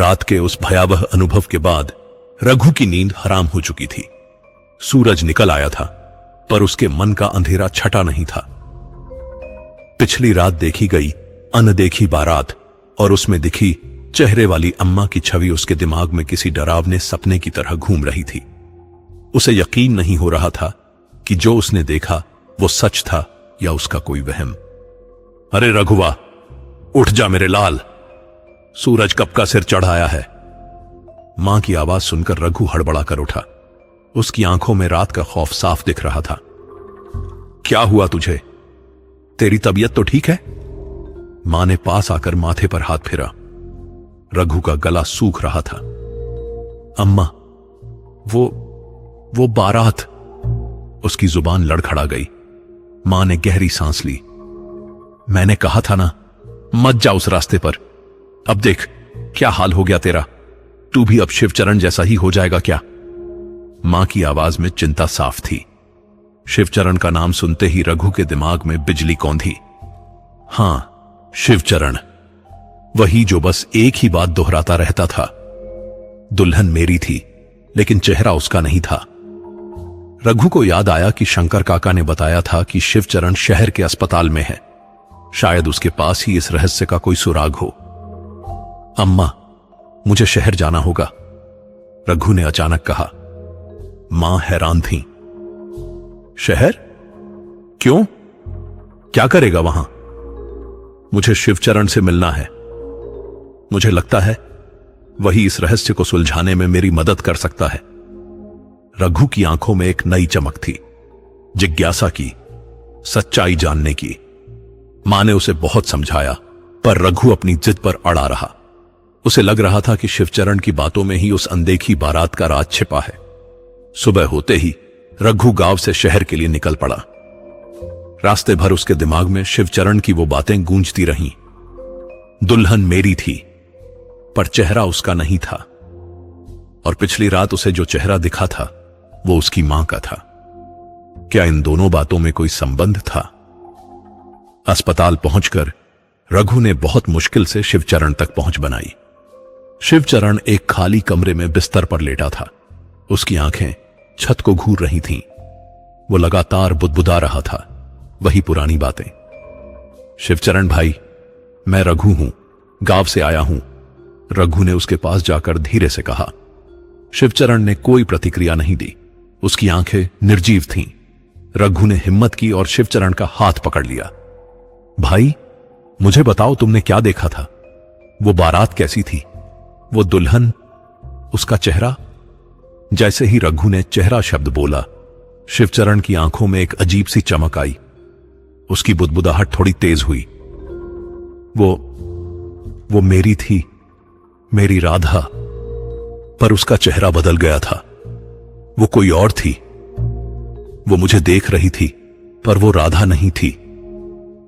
रात के उस भयावह अनुभव के बाद रघु की नींद हराम हो चुकी थी। सूरज निकल आया था, पर उसके मन का अंधेरा छटा नहीं था। पिछली रात देखी गई अनदेखी बारात और उसमें दिखी चेहरे वाली अम्मा की छवि उसके दिमाग में किसी डरावने सपने की तरह घूम रही थी। उसे यकीन नहीं हो रहा था कि जो उसने देखा वो सच था या उसका कोई वहम। अरे रघुवा, उठ जा मेरे लाल, सूरज कब का सिर चढ़ाया है। मां की आवाज सुनकर रघु हड़बड़ा कर उठा। उसकी आंखों में रात का खौफ साफ दिख रहा था। क्या हुआ तुझे? तेरी तबीयत तो ठीक है? मां ने पास आकर माथे पर हाथ फेरा। रघु का गला सूख रहा था। अम्मा, वो बारात। उसकी जुबान लड़खड़ा गई। मां ने गहरी सांस ली। मैंने कहा था ना, मत जा उस रास्ते पर। अब देख क्या हाल हो गया तेरा। तू भी अब शिवचरण जैसा ही हो जाएगा क्या? मां की आवाज में चिंता साफ थी। शिवचरण का नाम सुनते ही रघु के दिमाग में बिजली कौंधी। हां, शिवचरण, वही जो बस एक ही बात दोहराता रहता था। दुल्हन मेरी थी, लेकिन चेहरा उसका नहीं था। रघु को याद आया कि शंकर काका ने बताया था कि शिवचरण शहर के अस्पताल में है। शायद उसके पास ही इस रहस्य का कोई सुराग हो। अम्मा, मुझे शहर जाना होगा, रघु ने अचानक कहा। मां हैरान थी। शहर? क्यों? क्या करेगा वहां? मुझे शिवचरण से मिलना है। मुझे लगता है वही इस रहस्य को सुलझाने में मेरी मदद कर सकता है। रघु की आंखों में एक नई चमक थी, जिज्ञासा की, सच्चाई जानने की। मां ने उसे बहुत समझाया, पर रघु अपनी जिद पर अड़ा रहा। उसे लग रहा था कि शिवचरण की बातों में ही उस अनदेखी बारात का राज छिपा है। सुबह होते ही रघु गांव से शहर के लिए निकल पड़ा। रास्ते भर उसके दिमाग में शिवचरण की वो बातें गूंजती रहीं। दुल्हन मेरी थी, पर चेहरा उसका नहीं था। और पिछली रात उसे जो चेहरा दिखा था वो उसकी मां का था। क्या इन दोनों बातों में कोई संबंध था? अस्पताल पहुंचकर रघु ने बहुत मुश्किल से शिवचरण तक पहुंच बनाई। शिवचरण एक खाली कमरे में बिस्तर पर लेटा था। उसकी आंखें छत को घूर रही थीं। वो लगातार बुदबुदा रहा था, वही पुरानी बातें। शिवचरण भाई, मैं रघु हूं, गांव से आया हूं, रघु ने उसके पास जाकर धीरे से कहा। शिवचरण ने कोई प्रतिक्रिया नहीं दी। उसकी आंखें निर्जीव थीं। रघु ने हिम्मत की और शिवचरण का हाथ पकड़ लिया। भाई, मुझे बताओ, तुमने क्या देखा था? वो बारात कैसी थी? वो दुल्हन, उसका चेहरा? जैसे ही रघु ने चेहरा शब्द बोला, शिवचरण की आंखों में एक अजीब सी चमक आई। उसकी बुदबुदाहट थोड़ी तेज हुई। वो मेरी थी, मेरी राधा, पर उसका चेहरा बदल गया था। वो कोई और थी। वो मुझे देख रही थी, पर वो राधा नहीं थी।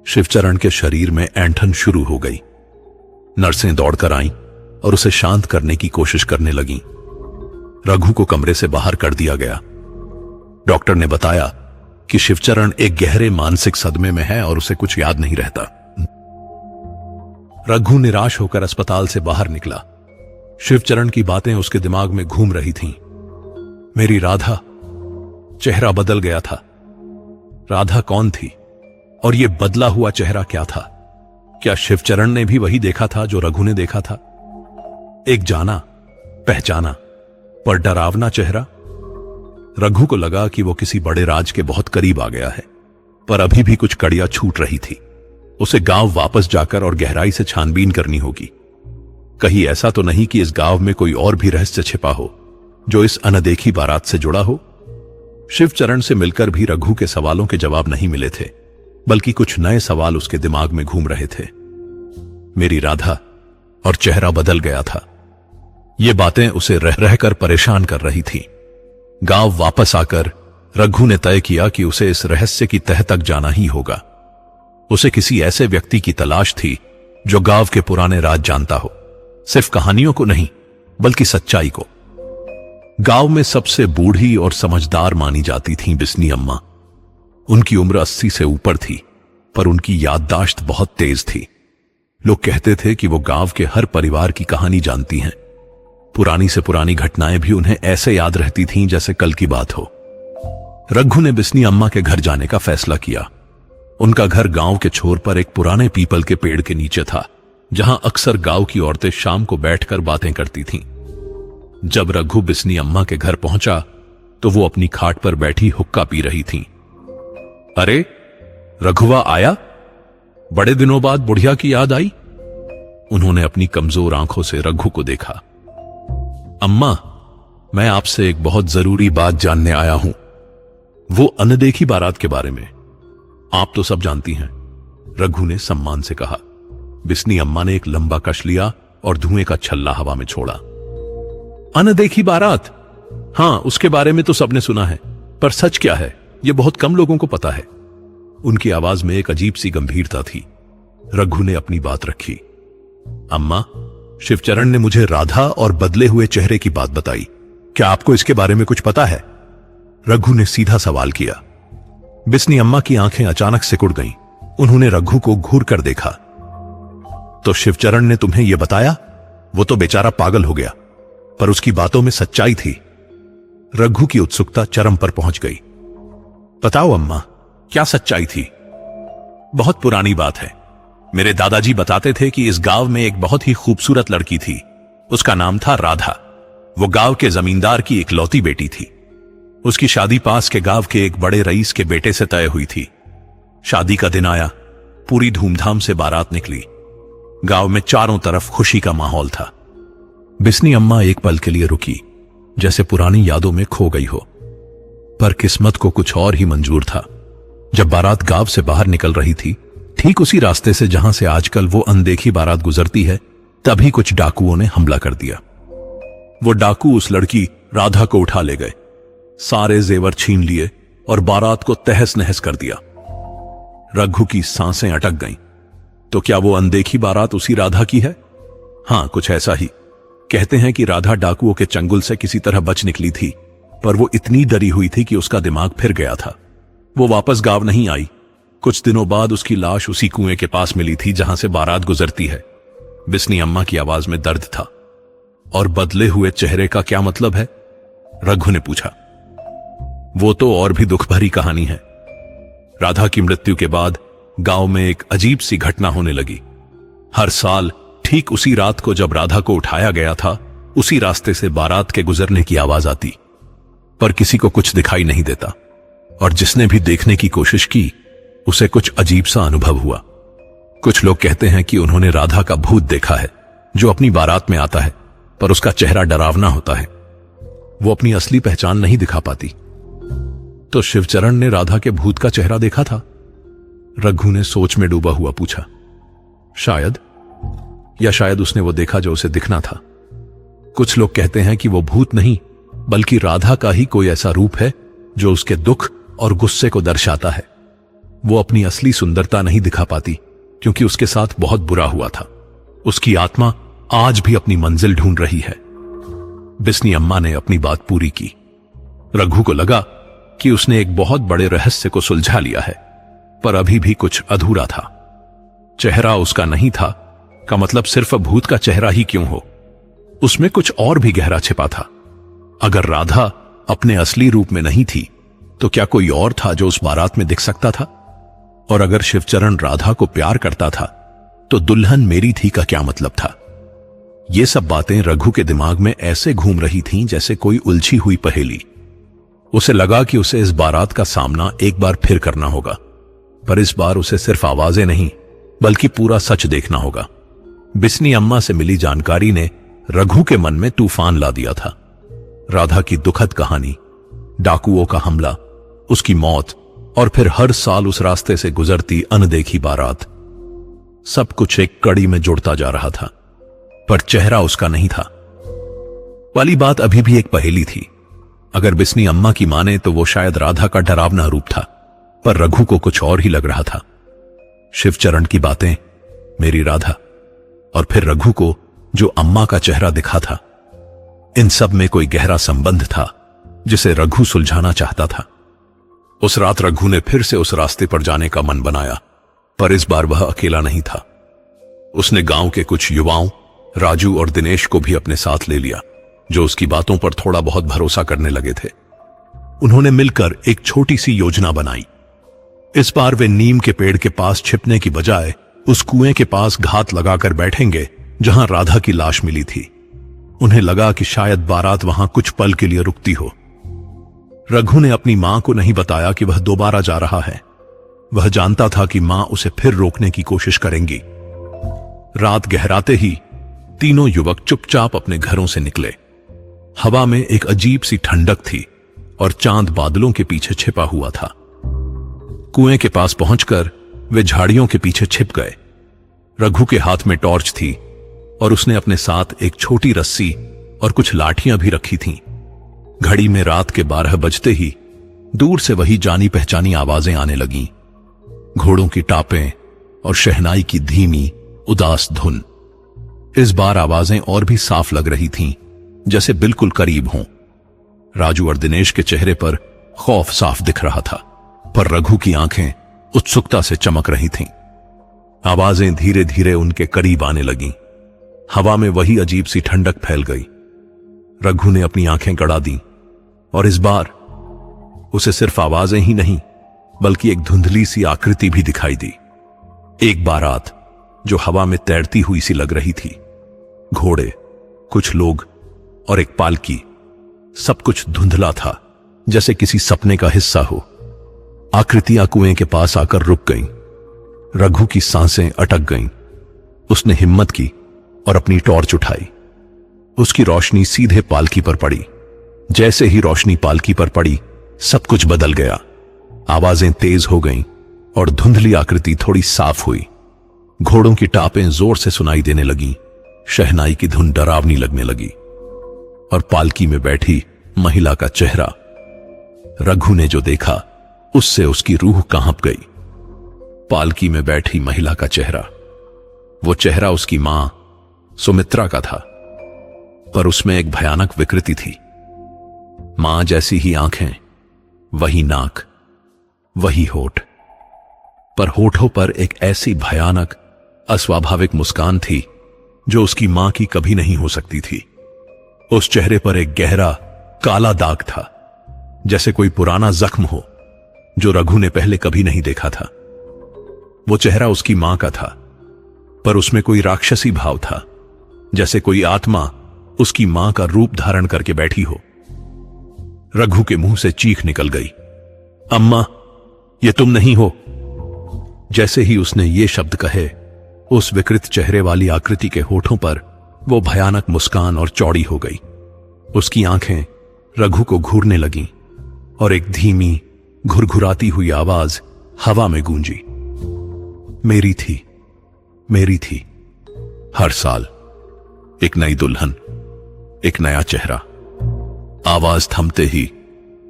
शिवचरण के शरीर में ऐंठन शुरू हो गई। नर्सें दौड़कर आईं और उसे शांत करने की कोशिश करने लगीं। रघु को कमरे से बाहर कर दिया गया। डॉक्टर ने बताया कि शिवचरण एक गहरे मानसिक सदमे में है और उसे कुछ याद नहीं रहता। रघु निराश होकर अस्पताल से बाहर निकला। शिवचरण की बातें उसके दिमाग में घूम रही थीं। मेरी राधा, चेहरा बदल गया था। राधा कौन थी और यह बदला हुआ चेहरा क्या था? क्या शिवचरण ने भी वही देखा था जो रघु ने देखा था? एक जाना पहचाना पर डरावना चेहरा। रघु को लगा कि वो किसी बड़े राज के बहुत करीब आ गया है, पर अभी भी कुछ कड़ियां छूट रही थी। उसे गांव वापस जाकर और गहराई से छानबीन करनी होगी। कहीं ऐसा तो नहीं कि इस गांव में कोई और भी रहस्य छिपा हो जो इस अनदेखी बारात से जुड़ा हो। शिवचरण से मिलकर भी रघु के सवालों के जवाब नहीं मिले थे, बल्कि कुछ नए सवाल उसके दिमाग में घूम रहे थे। मेरी राधा और चेहरा बदल गया था। ये बातें उसे रह रहकर परेशान कर रही थी। गांव वापस आकर रघु ने तय किया कि उसे इस रहस्य की तह तक जाना ही होगा। उसे किसी ऐसे व्यक्ति की तलाश थी जो गांव के पुराने राज जानता हो, सिर्फ कहानियों को नहीं बल्कि सच्चाई को। गांव में सबसे बूढ़ी और समझदार मानी जाती थीं बिस्नी अम्मा। उनकी उम्र 80 से ऊपर थी, पर उनकी याददाश्त बहुत तेज थी। लोग कहते थे कि वो गांव के हर परिवार की कहानी जानती हैं। पुरानी से पुरानी घटनाएं भी उन्हें ऐसे याद रहती थीं जैसे कल की बात हो। रघु ने बिस्नी अम्मा के घर जाने का फैसला किया। उनका घर गांव के छोर पर एक पुराने पीपल के पेड़ के नीचे था, जहां अक्सर गांव की औरतें शाम को बैठकर बातें करती थीं। जब रघु बिस्नी अम्मा के घर पहुंचा तो वो अपनी खाट पर बैठी हुक्का पी रही थीं। अरे, रघुवा आया? बड़े दिनों बाद बुढ़िया की याद आई। उन्होंने अपनी कमजोर आंखों से रघु को देखा। अम्मा, मैं आपसे एक बहुत जरूरी बात जानने आया हूं, वो अनदेखी बारात के बारे में। आप तो सब जानती हैं, रघु ने सम्मान से कहा। बिस्नी अम्मा ने एक लंबा कश लिया और धुएं का छल्ला हवा में छोड़ा। अनदेखी बारात? हां, उसके बारे में तो सबने सुना है, पर सच क्या है यह बहुत कम लोगों को पता है। उनकी आवाज में एक अजीब सी गंभीरता थी। रघु ने अपनी बात रखी। अम्मा, शिवचरण ने मुझे राधा और बदले हुए चेहरे की बात बताई। क्या आपको इसके बारे में कुछ पता है? रघु ने सीधा सवाल किया। बिस्नी अम्मा की आंखें अचानक सिकुड़ गईं। उन्होंने रघु को घूर कर देखा। तो शिवचरण ने तुम्हें यह बताया? वो तो बेचारा पागल हो गया, पर उसकी बातों में सच्चाई थी। रघु की उत्सुकता चरम पर पहुंच गई। बताओ अम्मा, क्या सच्चाई थी? बहुत पुरानी बात है। मेरे दादाजी बताते थे कि इस गांव में एक बहुत ही खूबसूरत लड़की थी। उसका नाम था राधा। वो गांव के जमींदार की इकलौती बेटी थी। उसकी शादी पास के गांव के एक बड़े रईस के बेटे से तय हुई थी। शादी का दिन आया, पूरी धूमधाम से बारात निकली। गांव में चारों तरफ खुशी का माहौल था। बिस्नी अम्मा एक पल के लिए रुकी, जैसे पुरानी यादों में खो गई हो। पर किस्मत को कुछ और ही मंजूर था। जब बारात गांव से बाहर निकल रही थी, ठीक उसी रास्ते से जहां से आजकल वो अनदेखी बारात गुजरती है, तभी कुछ डाकुओं ने हमला कर दिया। वो डाकू उस लड़की राधा को उठा ले गए, सारे जेवर छीन लिए और बारात को तहस नहस कर दिया। रघु की सांसें अटक गईं। तो क्या वो अनदेखी बारात उसी राधा की है? हां, कुछ ऐसा ही। कहते हैं कि राधा डाकुओं के चंगुल से किसी तरह बच निकली थी, पर वो इतनी डरी हुई थी कि उसका दिमाग फिर गया था। वो वापस गांव नहीं आई। कुछ दिनों बाद उसकी लाश उसी कुएं के पास मिली थी जहां से बारात गुजरती है। बिस्नी अम्मा की आवाज में दर्द था। और बदले हुए चेहरे का क्या मतलब है? रघु ने पूछा। वो तो और भी दुख भरी कहानी है। राधा की मृत्यु के बाद गांव में एक अजीब सी घटना होने लगी। हर साल ठीक उसी रात को जब राधा को उठाया गया था, उसी रास्ते से बारात के गुजरने की आवाज आती, पर किसी को कुछ दिखाई नहीं देता। और जिसने भी देखने की कोशिश की, उसे कुछ अजीब सा अनुभव हुआ। कुछ लोग कहते हैं कि उन्होंने राधा का भूत देखा है, जो अपनी बारात में आता है, पर उसका चेहरा डरावना होता है। वो अपनी असली पहचान नहीं दिखा पाती। तो शिवचरण ने राधा के भूत का चेहरा देखा था? रघु ने सोच में डूबा हुआ पूछा। शायद, या शायद उसने वो देखा जो उसे दिखना था। कुछ लोग कहते हैं कि वो भूत नहीं, बल्कि राधा का ही कोई ऐसा रूप है जो उसके दुख और गुस्से को दर्शाता है। वो अपनी असली सुंदरता नहीं दिखा पाती, क्योंकि उसके साथ बहुत बुरा हुआ था। उसकी आत्मा आज भी अपनी मंजिल ढूंढ रही है। बिस्नी अम्मा ने अपनी बात पूरी की। रघु को लगा कि उसने एक बहुत बड़े रहस्य को सुलझा लिया है, पर अभी भी कुछ अधूरा था। चेहरा उसका नहीं था का मतलब सिर्फ भूत का चेहरा ही क्यों हो? उसमें कुछ और भी गहरा छिपा था। अगर राधा अपने असली रूप में नहीं थी, तो क्या कोई और था जो उस बारात में दिख सकता था? और अगर शिवचरण राधा को प्यार करता था, तो दुल्हन मेरी थी का क्या मतलब था? ये सब बातें रघु के दिमाग में ऐसे घूम रही थीं जैसे कोई उलझी हुई पहेली। उसे लगा कि उसे इस बारात का सामना एक बार फिर करना होगा, पर इस बार उसे सिर्फ आवाजें नहीं, बल्कि पूरा सच देखना होगा। बिस्नी अम्मा से मिली जानकारी ने रघु के मन में तूफान ला दिया था। राधा की दुखद कहानी, डाकुओं का हमला, उसकी मौत, और फिर हर साल उस रास्ते से गुजरती अनदेखी बारात, सब कुछ एक कड़ी में जुड़ता जा रहा था। पर चेहरा उसका नहीं था वाली बात अभी भी एक पहेली थी। अगर बिस्नी अम्मा की माने तो वो शायद राधा का डरावना रूप था, पर रघु को कुछ और ही लग रहा था। शिवचरण की बातें, मेरी राधा, और फिर रघु को जो अम्मा का चेहरा दिखा था, इन सब में कोई गहरा संबंध था जिसे रघु सुलझाना चाहता था। उस रात रघु ने फिर से उस रास्ते पर जाने का मन बनाया, पर इस बार वह अकेला नहीं था। उसने गांव के कुछ युवाओं, राजू और दिनेश को भी अपने साथ ले लिया। जो उसकी बातों पर थोड़ा बहुत भरोसा करने लगे थे। उन्होंने मिलकर एक छोटी सी योजना बनाई। इस बार वे नीम के पेड़ के पास छिपने की बजाय उस कुएं के पास घात लगाकर बैठेंगे जहां राधा की लाश मिली थी। उन्हें लगा कि शायद बारात वहां कुछ पल के लिए रुकती हो। रघु ने अपनी मां को नहीं बताया कि वह दोबारा जा रहा है। वह जानता था कि मां उसे फिर रोकने की कोशिश करेंगी। रात गहराते ही तीनों युवक चुपचाप अपने घरों से निकले। हवा में एक अजीब सी ठंडक थी और चांद बादलों के पीछे छिपा हुआ था। कुएं के पास पहुंचकर वे झाड़ियों के पीछे छिप गए। रघु के हाथ में टॉर्च थी और उसने अपने साथ एक छोटी रस्सी और कुछ लाठियां भी रखी थीं। घड़ी में रात के 12 बजते ही दूर से वही जानी पहचानी आवाजें आने लगीं। घोड़ों की टापें और शहनाई की धीमी उदास धुन। इस बार आवाजें और भी साफ लग रही थीं, जैसे बिल्कुल करीब हों। राजू और दिनेश के चेहरे पर खौफ साफ दिख रहा था, पर रघु की आंखें उत्सुकता से चमक रही थीं। आवाजें धीरे धीरे उनके करीब आने लगीं। हवा में वही अजीब सी ठंडक फैल गई। रघु ने अपनी आंखें गड़ा दी और इस बार उसे सिर्फ आवाजें ही नहीं बल्कि एक धुंधली सी आकृति भी दिखाई दी। एक बारात जो हवा में तैरती हुई सी लग रही थी। घोड़े, कुछ लोग और एक पालकी। सब कुछ धुंधला था, जैसे किसी सपने का हिस्सा हो। आकृतियां कुएं के पास आकर रुक गईं। रघु की सांसें अटक गईं। उसने हिम्मत की और अपनी टॉर्च उठाई। उसकी रोशनी सीधे पालकी पर पड़ी। जैसे ही रोशनी पालकी पर पड़ी, सब कुछ बदल गया। आवाजें तेज हो गईं और धुंधली आकृति थोड़ी साफ हुई। घोड़ों की टापें जोर से सुनाई देने लगीं। शहनाई की धुन डरावनी लगने लगी और पालकी में बैठी महिला का चेहरा। रघु ने जो देखा उससे उसकी रूह कांप गई। पालकी में बैठी महिला का चेहरा, वो चेहरा उसकी मां सुमित्रा का था, पर उसमें एक भयानक विकृति थी। मां जैसी ही आंखें, वही नाक, वही होठ, पर होठों पर एक ऐसी भयानक अस्वाभाविक मुस्कान थी जो उसकी मां की कभी नहीं हो सकती थी। उस चेहरे पर एक गहरा काला दाग था, जैसे कोई पुराना जख्म हो जो रघु ने पहले कभी नहीं देखा था। वो चेहरा उसकी मां का था, पर उसमें कोई राक्षसी भाव था, जैसे कोई आत्मा उसकी मां का रूप धारण करके बैठी हो। रघु के मुंह से चीख निकल गई, अम्मा, ये तुम नहीं हो। जैसे ही उसने ये शब्द कहे, उस विकृत चेहरे वाली आकृति के होठों पर वो भयानक मुस्कान और चौड़ी हो गई। उसकी आंखें रघु को घूरने लगीं और एक धीमी घुरघुराती हुई आवाज हवा में गूंजी, मेरी थी, मेरी थी। हर साल एक नई दुल्हन, एक नया चेहरा। आवाज थमते ही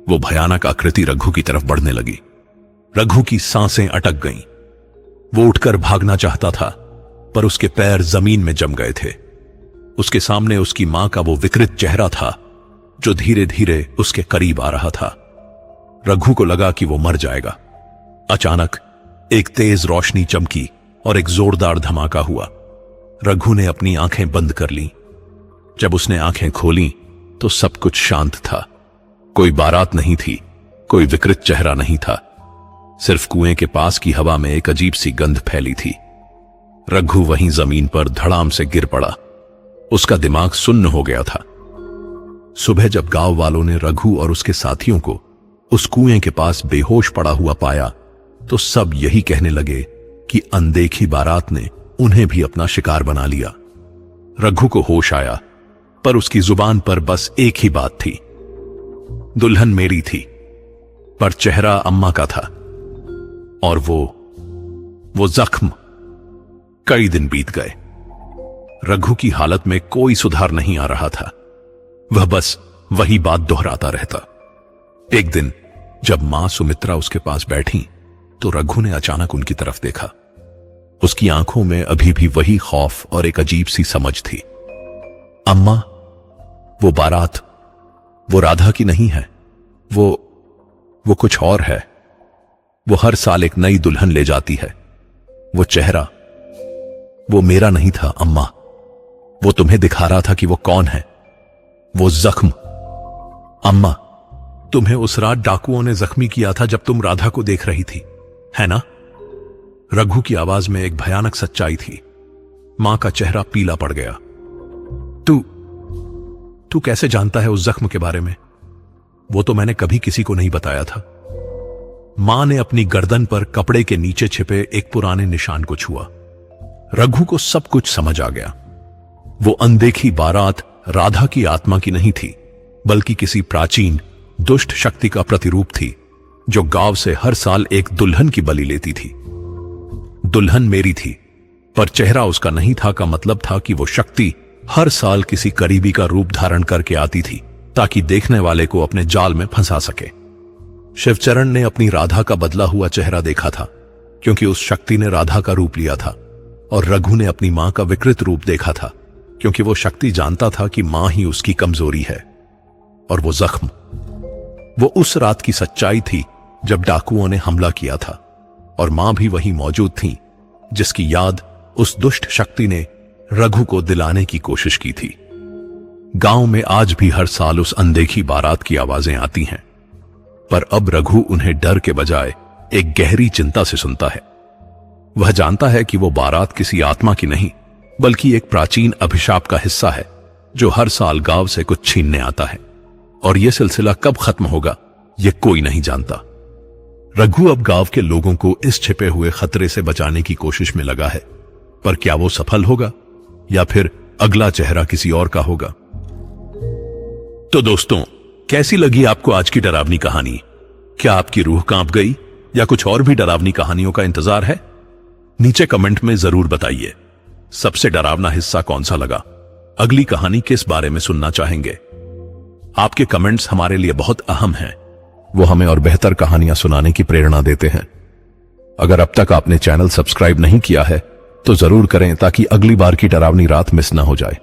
वो भयानक आकृति रघु की तरफ बढ़ने लगी। रघु की सांसें अटक गईं। वो उठकर भागना चाहता था, पर उसके पैर जमीन में जम गए थे। उसके सामने उसकी मां का वो विकृत चेहरा था जो धीरे धीरे उसके करीब आ रहा था। रघु को लगा कि वो मर जाएगा। अचानक एक तेज रोशनी चमकी और एक जोरदार धमाका हुआ। रघु ने अपनी आंखें बंद कर लीं। जब उसने आंखें खोलीं तो सब कुछ शांत था। कोई बारात नहीं थी, कोई विकृत चेहरा नहीं था, सिर्फ कुएं के पास की हवा में एक अजीब सी गंध फैली थी। रघु वहीं जमीन पर धड़ाम से गिर पड़ा। उसका दिमाग सुन्न हो गया था। सुबह जब गांव वालों ने रघु और उसके साथियों को उस कुएं के पास बेहोश पड़ा हुआ पाया, तो सब यही कहने लगे कि अनदेखी बारात ने उन्हें भी अपना शिकार बना लिया। रघु को होश आया, पर उसकी जुबान पर बस एक ही बात थी, दुल्हन मेरी थी, पर चेहरा अम्मा का था। और वो जख्म। कई दिन बीत गए। रघु की हालत में कोई सुधार नहीं आ रहा था। वह बस वही बात दोहराता रहता। एक दिन जब मां सुमित्रा उसके पास बैठी, तो रघु ने अचानक उनकी तरफ देखा। उसकी आंखों में अभी भी वही खौफ और एक अजीब सी समझ थी। अम्मा, वो बारात वो राधा की नहीं है, वो कुछ और है। वो हर साल एक नई दुल्हन ले जाती है। वो चेहरा, वो मेरा नहीं था अम्मा। वो तुम्हें दिखा रहा था कि वो कौन है। वो जख्म। अम्मा, तुम्हें उस रात डाकुओं ने जख्मी किया था जब तुम राधा को देख रही थी, है ना? रघु की आवाज में एक भयानक सच्चाई थी। मां का चेहरा पीला पड़ गया। तू कैसे जानता है उस जख्म के बारे में? वो तो मैंने कभी किसी को नहीं बताया था। मां ने अपनी गर्दन पर कपड़े के नीचे छिपे एक पुराने निशान को छुआ। रघु को सब कुछ समझ आ गया। वो अनदेखी बारात राधा की आत्मा की नहीं थी, बल्कि किसी प्राचीन दुष्ट शक्ति का प्रतिरूप थी, जो गांव से हर साल एक दुल्हन की बलि लेती थी। दुल्हन मेरी थी, पर चेहरा उसका नहीं था का मतलब था कि वो शक्ति हर साल किसी करीबी का रूप धारण करके आती थी, ताकि देखने वाले को अपने जाल में फंसा सके। शिवचरण ने अपनी राधा का बदला हुआ चेहरा देखा था, क्योंकि उस शक्ति ने राधा का रूप लिया था, और रघु ने अपनी मां का विकृत रूप देखा था, क्योंकि वो शक्ति जानता था कि मां ही उसकी कमजोरी है। और वो जख्म, वो उस रात की सच्चाई थी जब डाकुओं ने हमला किया था, और मां भी वहीं मौजूद थी, जिसकी याद उस दुष्ट शक्ति ने रघु को दिलाने की कोशिश की थी। गांव में आज भी हर साल उस अनदेखी बारात की आवाजें आती हैं, पर अब रघु उन्हें डर के बजाय एक गहरी चिंता से सुनता है। वह जानता है कि वो बारात किसी आत्मा की नहीं, बल्कि एक प्राचीन अभिशाप का हिस्सा है, जो हर साल गांव से कुछ छीनने आता है, और यह सिलसिला कब खत्म होगा यह कोई नहीं जानता। रघु अब गांव के लोगों को इस छिपे हुए खतरे से बचाने की कोशिश में लगा है, पर क्या वो सफल होगा, या फिर अगला चेहरा किसी और का होगा? तो दोस्तों, कैसी लगी आपको आज की डरावनी कहानी? क्या आपकी रूह कांप गई, या कुछ और भी डरावनी कहानियों का इंतजार है? नीचे कमेंट में जरूर बताइए। सबसे डरावना हिस्सा कौन सा लगा? अगली कहानी किस बारे में सुनना चाहेंगे? आपके कमेंट्स हमारे लिए बहुत अहम हैं। वो हमें और बेहतर कहानियां सुनाने की प्रेरणा देते हैं। अगर अब तक आपने चैनल सब्सक्राइब नहीं किया है तो जरूर करें, ताकि अगली बार की डरावनी रात मिस ना हो जाए।